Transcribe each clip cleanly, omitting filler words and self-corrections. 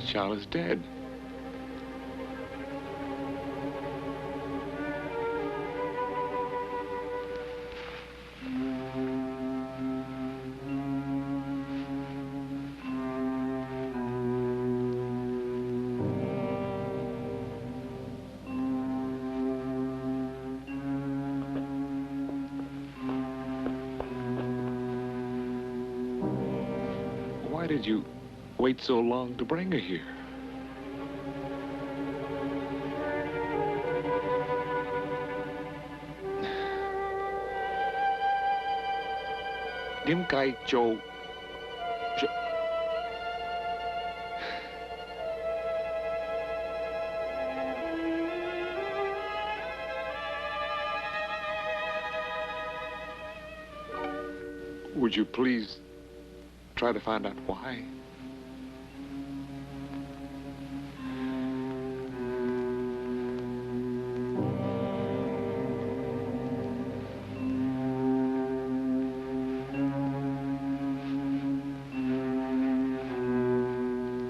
child is dead. Why did you wait so long to bring her here? Dim Kai Cho. Would you please try to find out why?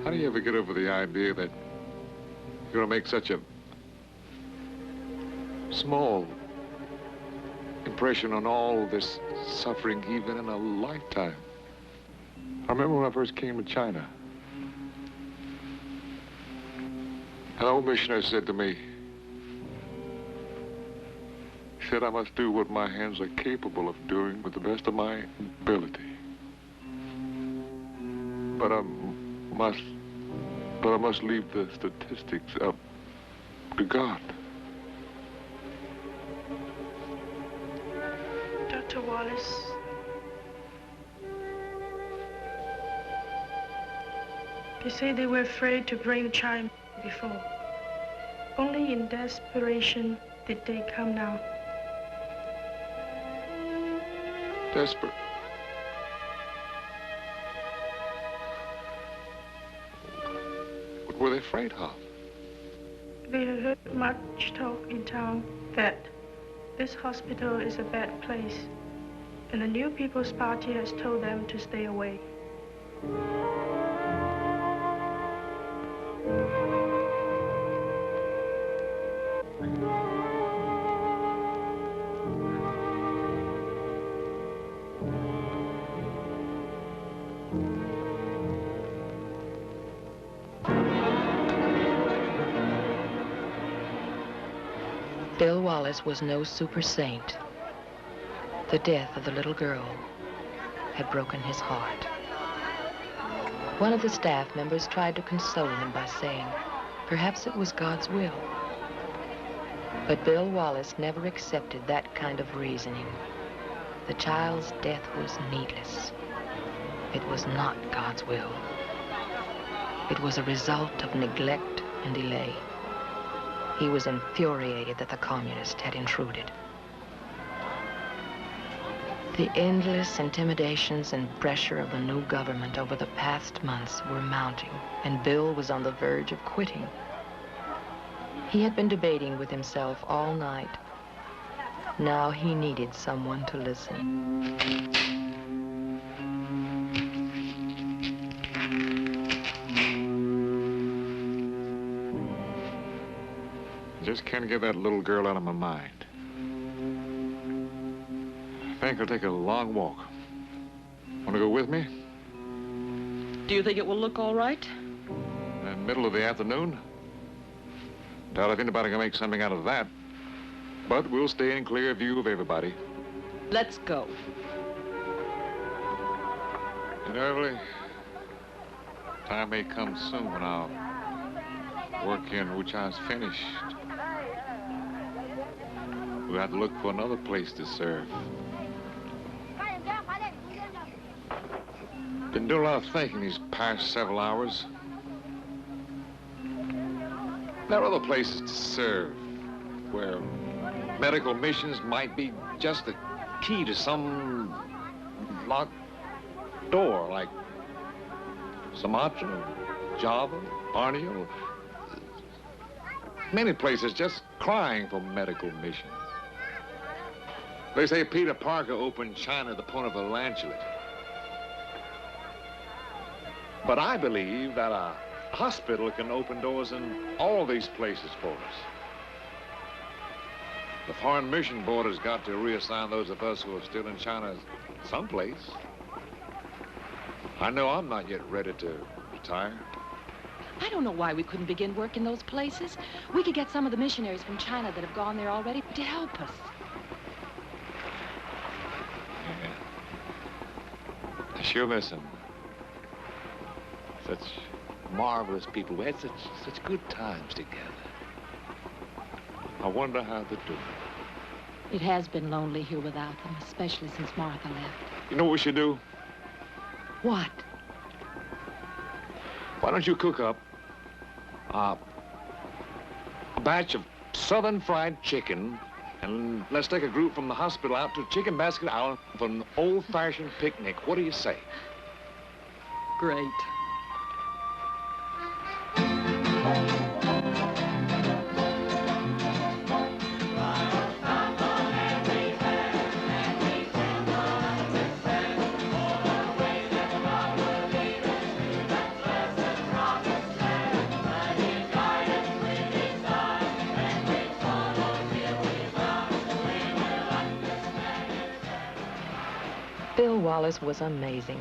How do you ever get over the idea that you're going to make such a small impression on all this suffering, even in a lifetime? I remember when I first came to China. An old missionary said to me, he said, I must do what my hands are capable of doing with the best of my ability. But I must leave the statistics up to God. Dr. Wallace, they say they were afraid to bring the child before. Only in desperation did they come now. Desperate. What were they afraid of? They had heard much talk in town that this hospital is a bad place, and the New People's Party has told them to stay away. Bill Wallace was no super saint. The death of the little girl had broken his heart. One of the staff members tried to console him by saying, perhaps it was God's will. But Bill Wallace never accepted that kind of reasoning. The child's death was needless. It was not God's will. It was a result of neglect and delay. He was infuriated that the communists had intruded. The endless intimidations and pressure of the new government over the past months were mounting, and Bill was on the verge of quitting. He had been debating with himself all night. Now he needed someone to listen. Just can't get that little girl out of my mind. I think I'll take a long walk. Want to go with me? Do you think it will look all right? In the middle of the afternoon? Doubt if anybody can make something out of that. But we'll stay in clear view of everybody. Let's go. You know, Everly, time may come soon when our work in Wu Chai's finished. We'll have to look for another place to serve. Been doing a lot of thinking these past several hours. There are other places to serve where medical missions might be just the key to some locked door, like Sumatra, Java, Borneo. Many places just crying for medical missions. They say Peter Parker opened China at the point of a lancet. But I believe that a hospital can open doors in all these places for us. The Foreign Mission Board has got to reassign those of us who are still in China someplace. I know I'm not yet ready to retire. I don't know why we couldn't begin work in those places. We could get some of the missionaries from China that have gone there already to help us. Yeah. I sure miss them. Such marvelous people. We had such good times together. I wonder how they're doing. It has been lonely here without them, especially since Martha left. You know what we should do? What? Why don't you cook up a batch of southern fried chicken, and let's take a group from the hospital out to Chicken Basket Island for an old-fashioned picnic. What do you say? Great. Bill Wallace was amazing.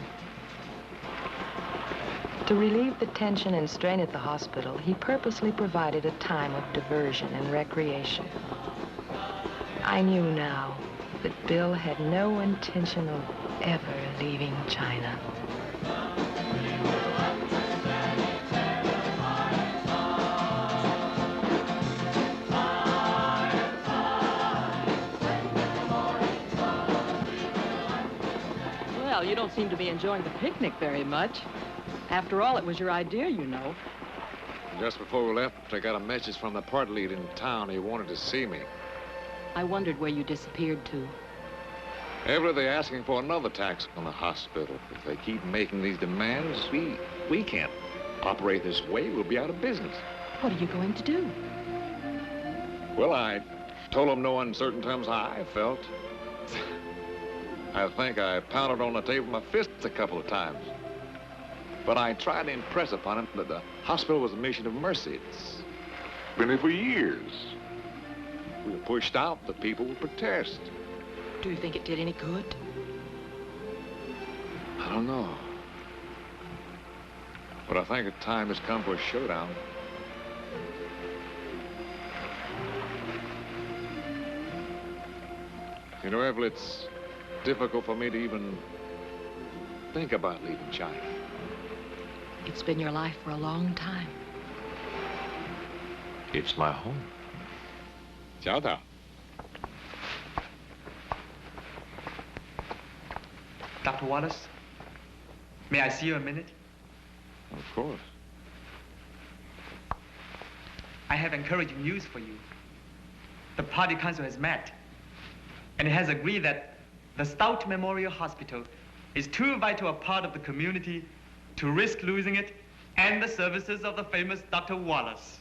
To relieve the tension and strain at the hospital, he purposely provided a time of diversion and recreation. I knew now that Bill had no intention of ever leaving China. Well, you don't seem to be enjoying the picnic very much. After all, it was your idea, you know. Just before we left, I got a message from the party lead in town. He wanted to see me. I wondered where you disappeared to. Ever they're asking for another tax on the hospital. If they keep making these demands, we can't operate this way. We'll be out of business. What are you going to do? Well, I told them no uncertain terms how I felt. I think I pounded on the table with my fists a couple of times. But I tried to impress upon him that the hospital was a mission of mercy. It's been there for years. We were pushed out, the people would protest. Do you think it did any good? I don't know. But I think the time has come for a showdown. You know, Evelyn, it's difficult for me to even think about leaving China. It's been your life for a long time. It's my home. Ciao, ciao. Dr. Wallace, may I see you a minute? Of course. I have encouraging news for you. The party council has met, and it has agreed that the Stout Memorial Hospital is too vital a part of the community to risk losing it and the services of the famous Dr. Wallace.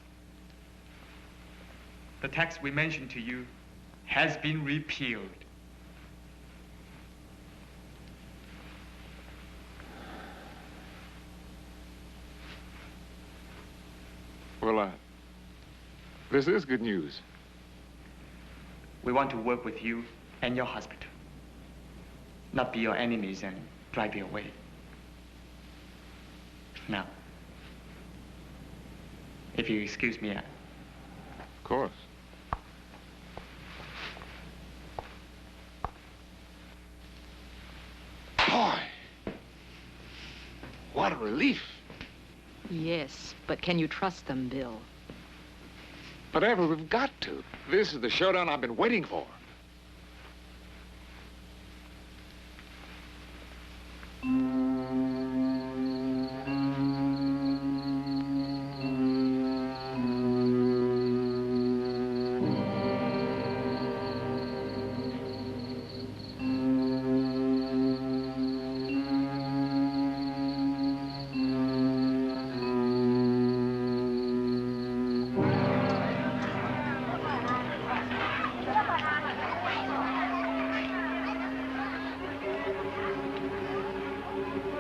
The tax we mentioned to you has been repealed. Well, this is good news. We want to work with you and your hospital, not be your enemies and drive you away. Now, if you excuse me, Of course. Boy, what a relief. Yes, but can you trust them, Bill? But Ever, we've got to. This is the showdown I've been waiting for.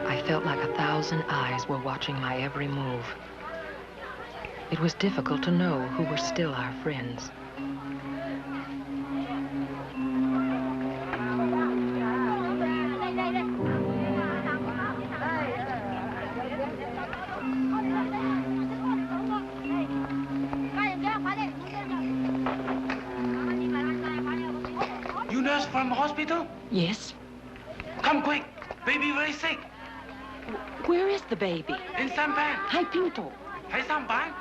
I felt like 1,000 eyes were watching my every move. It was difficult to know who were still our friends. You nurse from hospital? Yes. Come quick. Baby very sick. Where is the baby? In Sampan. Hi, Pinto. Hey, Sampan.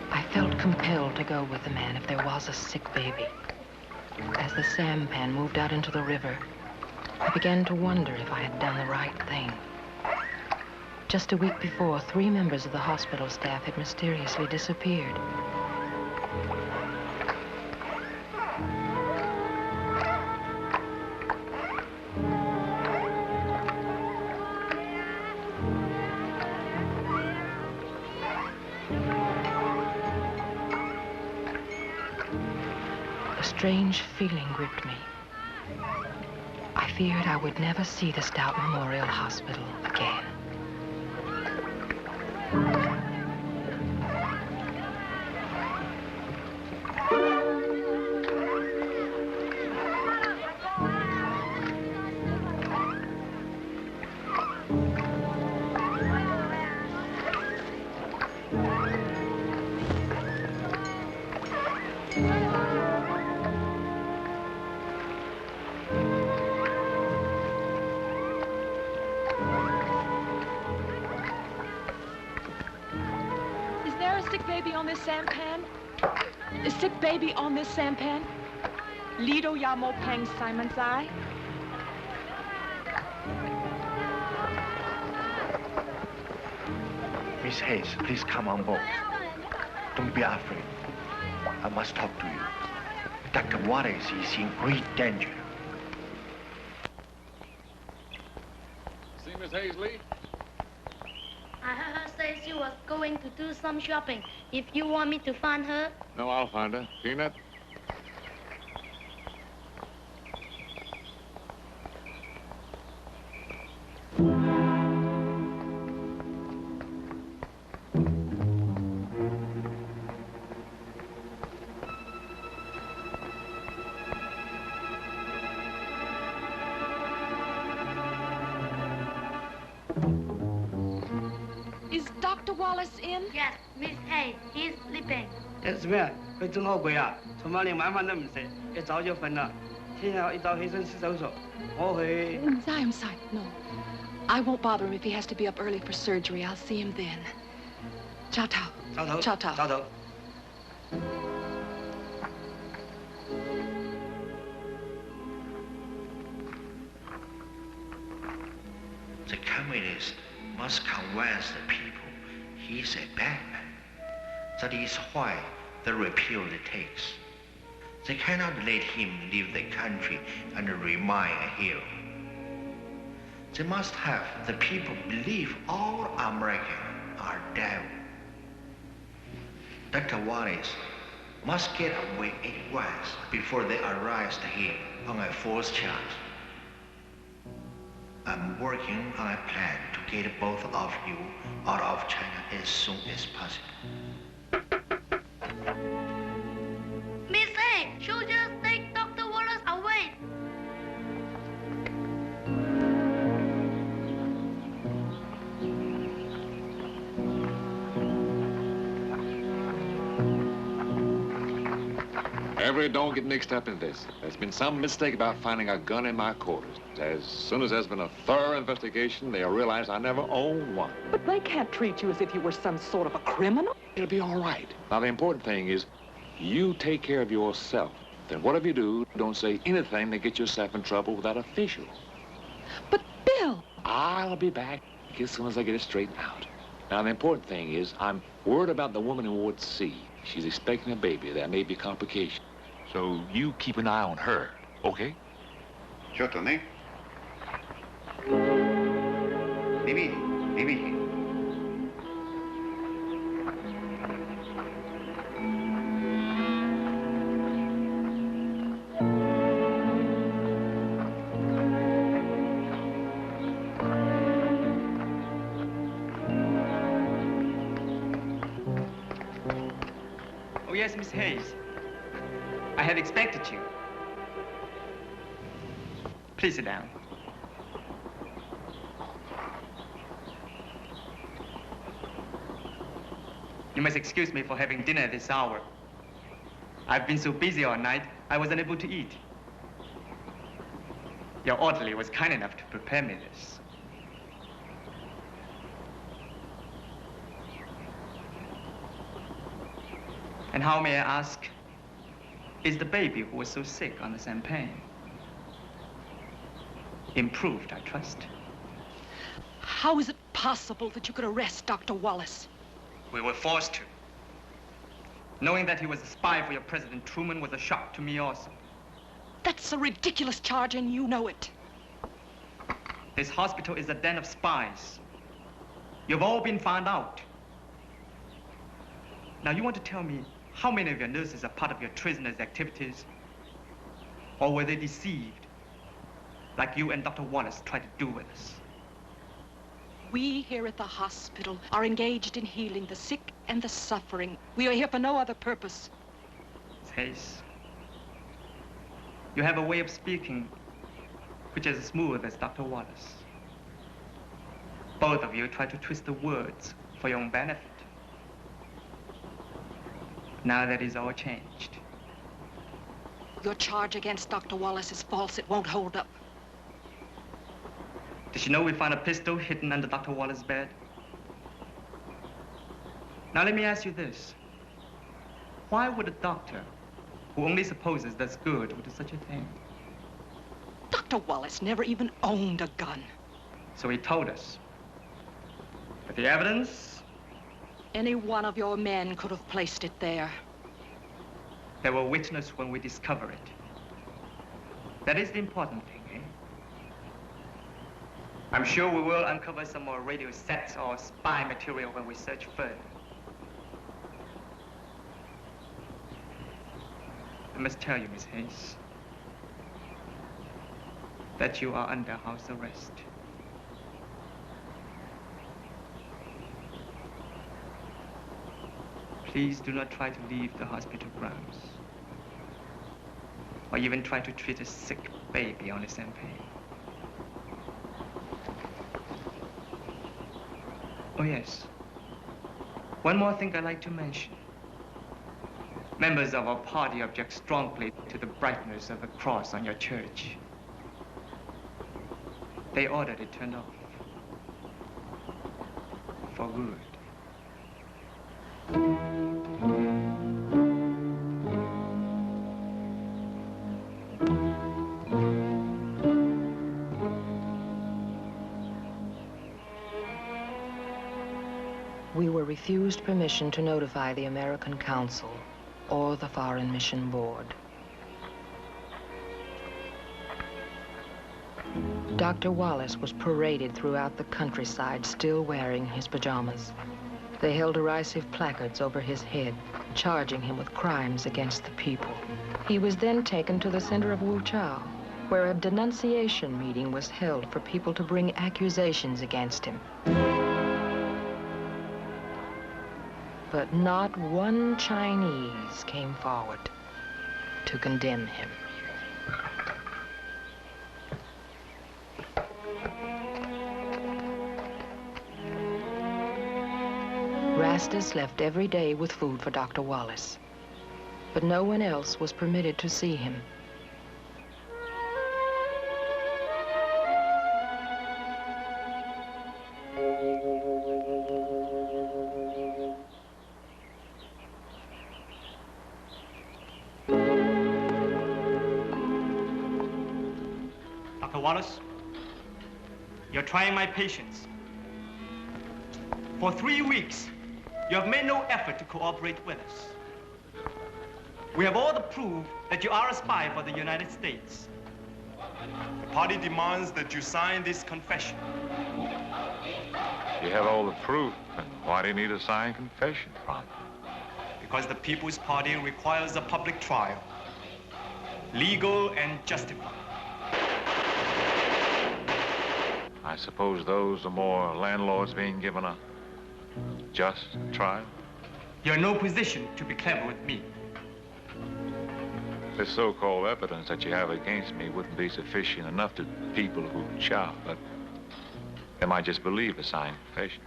I felt compelled to go with the man if there was a sick baby. As the sampan moved out into the river, I began to wonder if I had done the right thing. Just a week before, 3 members of the hospital staff had mysteriously disappeared. A strange feeling gripped me. I feared I would never see the Stout Memorial Hospital again. Is there a sick baby on this sampan? A sick baby on this sampan? Lido Yamo Pang Simon's eye? Miss Hayes, please come on board. Don't be afraid. I must talk to you. Dr. Wallace is in great danger. See Miss Hazley? I heard her say she was going to do some shopping. If you want me to find her, No, I'll find her. Peanut? Is Dr. Wallace in? yes, Miss Hayes, he's sleeping. 什么呀？佢中學鬼啊？尋晚連晚飯都唔食，一早就瞓啦。聽日一早起身洗手所，我去。 I'm sorry. No. I won't bother him if he has to be up early for surgery. I'll see him then. Ciao, Tao. 早唞。早唞。早唞。 The communists must convince the people he's a bad man. That is why they repeal the tax. They cannot let him leave the country and remain a hero. They must have the people believe all Americans are devil. Dr. Wallace must get away at once before they arrest him on a false charge. I'm working on a plan to get both of you out of China as soon as possible. Miss Hayes, soldiers take Dr. Wallace away. Everett, don't get mixed up in this. There's been some mistake about finding a gun in my quarters. As soon as there's been a thorough investigation, they'll realize I never owned one. But they can't treat you as if you were some sort of a criminal. It'll be all right. Now, the important thing is you take care of yourself. Then whatever you do, don't say anything to get yourself in trouble with that official. But, Bill! I'll be back as soon as I get it straightened out. Now, the important thing is I'm worried about the woman in Ward C. She's expecting a baby. There may be complications. So you keep an eye on her, okay? ちょっとね。耳。Oh, yes, Miss Hayes. I have expected you. Please sit down. You must excuse me for having dinner at this hour. I've been so busy all night, I was unable to eat. Your orderly was kind enough to prepare me this. And how, may I ask, is the baby who was so sick on the champagne? Improved, I trust. How is it possible that you could arrest Dr. Wallace? We were forced to. Knowing that he was a spy for your President Truman was a shock to me also. That's a ridiculous charge, and you know it. This hospital is a den of spies. You've all been found out. Now, you want to tell me how many of your nurses are part of your treasonous activities? Or were they deceived, like you and Dr. Wallace tried to do with us? We here at the hospital are engaged in healing the sick and the suffering. We are here for no other purpose. Miss Hayes, you have a way of speaking which is as smooth as Dr. Wallace. Both of you try to twist the words for your own benefit. Now that is all changed. Your charge against Dr. Wallace is false. It won't hold up. Did you know we found a pistol hidden under Dr. Wallace's bed? Now let me ask you this. Why would a doctor who only supposes that's good would do such a thing? Dr. Wallace never even owned a gun. So he told us. But the evidence? Any one of your men could have placed it there. They were witness when we discover it. That is the important thing, eh? I'm sure we will uncover some more radio sets or spy material when we search further. I must tell you, Miss Hayes, that you are under house arrest. Please do not try to leave the hospital grounds, or even try to treat a sick baby on the champagne. Oh, yes. One more thing I'd like to mention. Members of our party object strongly to the brightness of the cross on your church. They ordered it turned off. For good. We were refused permission to notify the American Council or the Foreign Mission Board. Dr. Wallace was paraded throughout the countryside, still wearing his pajamas. They held derisive placards over his head, charging him with crimes against the people. He was then taken to the center of Wu Chao, where a denunciation meeting was held for people to bring accusations against him. But not one Chinese came forward to condemn him. Rastus left every day with food for Dr. Wallace, but no one else was permitted to see him. Dr. Wallace, you're trying my patience. For 3 weeks, you have made no effort to cooperate with us. We have all the proof that you are a spy for the United States. The party demands that you sign this confession. You have all the proof, and why do you need a signed confession from? Because the People's Party requires a public trial, legal and justified. I suppose those are more landlords being given a just trial? You're in no position to be clever with me. This so-called evidence that you have against me wouldn't be sufficient enough to people who shout, but they might just believe a signed confession.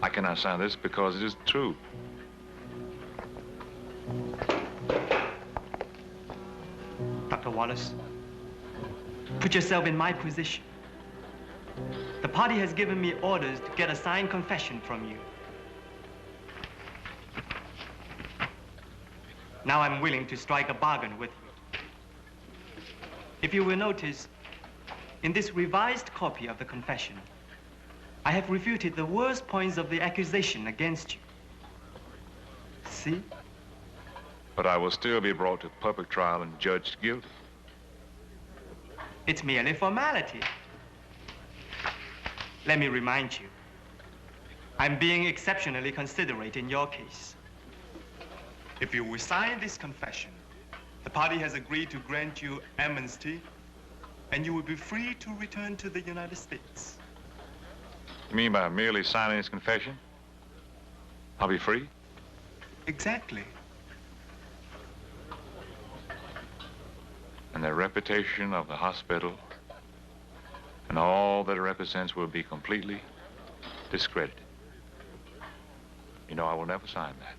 I cannot sign this because it is true. Dr. Wallace, put yourself in my position. The party has given me orders to get a signed confession from you. Now I'm willing to strike a bargain with you. If you will notice, in this revised copy of the confession, I have refuted the worst points of the accusation against you. See? But I will still be brought to public trial and judged guilty. It's merely formality. Let me remind you, I'm being exceptionally considerate in your case. If you will sign this confession, the party has agreed to grant you amnesty, and you will be free to return to the United States. You mean by merely signing this confession, I'll be free? Exactly. And the reputation of the hospital and all that it represents will be completely discredited. You know, I will never sign that.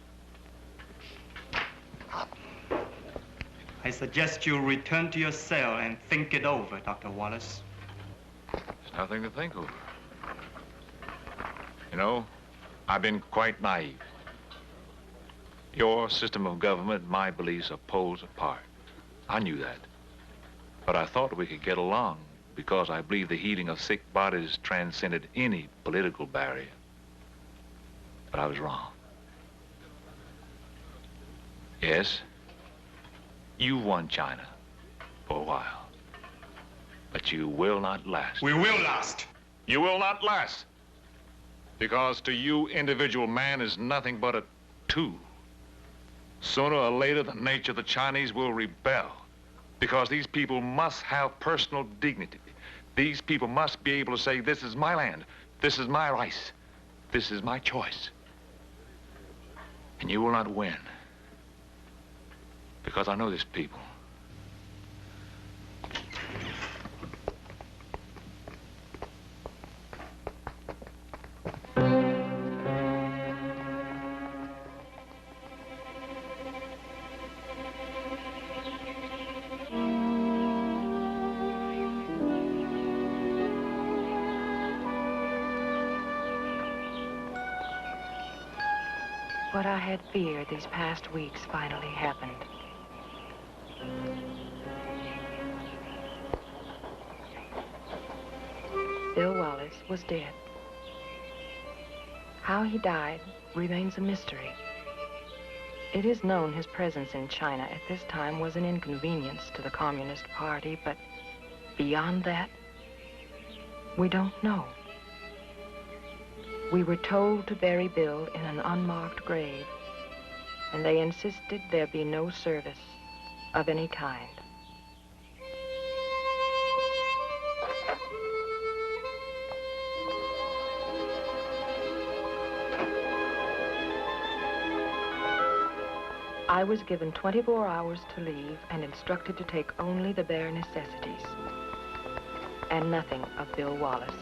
I suggest you return to your cell and think it over, Dr. Wallace. There's nothing to think over. You know, I've been quite naive. Your system of government and my beliefs are poles apart. I knew that. But I thought we could get along because I believe the healing of sick bodies transcended any political barrier. But I was wrong. Yes, you won China for a while. But you will not last. We will last. You will not last. Because to you, individual man is nothing but a tool. Sooner or later, the nature of the Chinese will rebel. Because these people must have personal dignity. These people must be able to say, this is my land, this is my rice, this is my choice. And you will not win. Because I know these people. What I had feared these past weeks finally happened. Bill Wallace was dead. How he died remains a mystery. It is known his presence in China at this time was an inconvenience to the Communist Party, but beyond that, we don't know. We were told to bury Bill in an unmarked grave, and they insisted there be no service of any kind. I was given 24 hours to leave and instructed to take only the bare necessities and nothing of Bill Wallace's.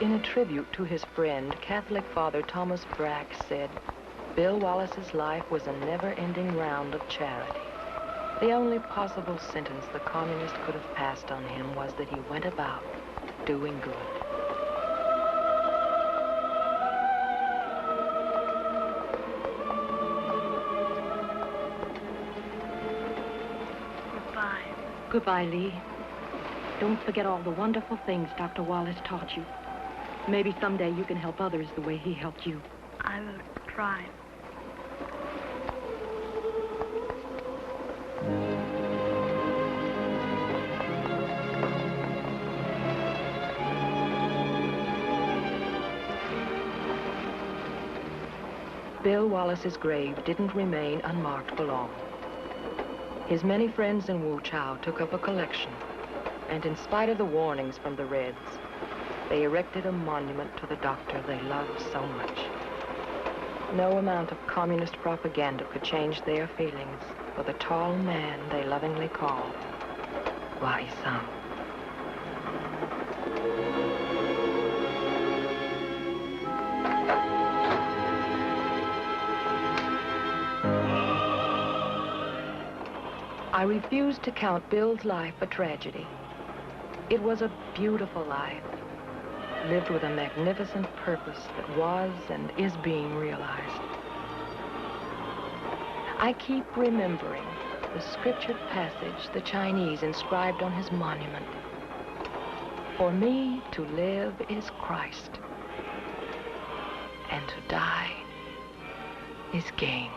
In a tribute to his friend, Catholic Father Thomas Brack said, Bill Wallace's life was a never-ending round of charity. The only possible sentence the communist could have passed on him was that he went about doing good. Goodbye, Lee. Don't forget all the wonderful things Dr. Wallace taught you. Maybe someday you can help others the way he helped you. I will try. Bill Wallace's grave didn't remain unmarked for long. His many friends in Wu Chao took up a collection, and in spite of the warnings from the Reds, they erected a monument to the doctor they loved so much. No amount of communist propaganda could change their feelings for the tall man they lovingly called Wai Sam. I refuse to count Bill's life a tragedy. It was a beautiful life, lived with a magnificent purpose that was and is being realized. I keep remembering the scriptured passage the Chinese inscribed on his monument. For me to live is Christ, and to die is gain.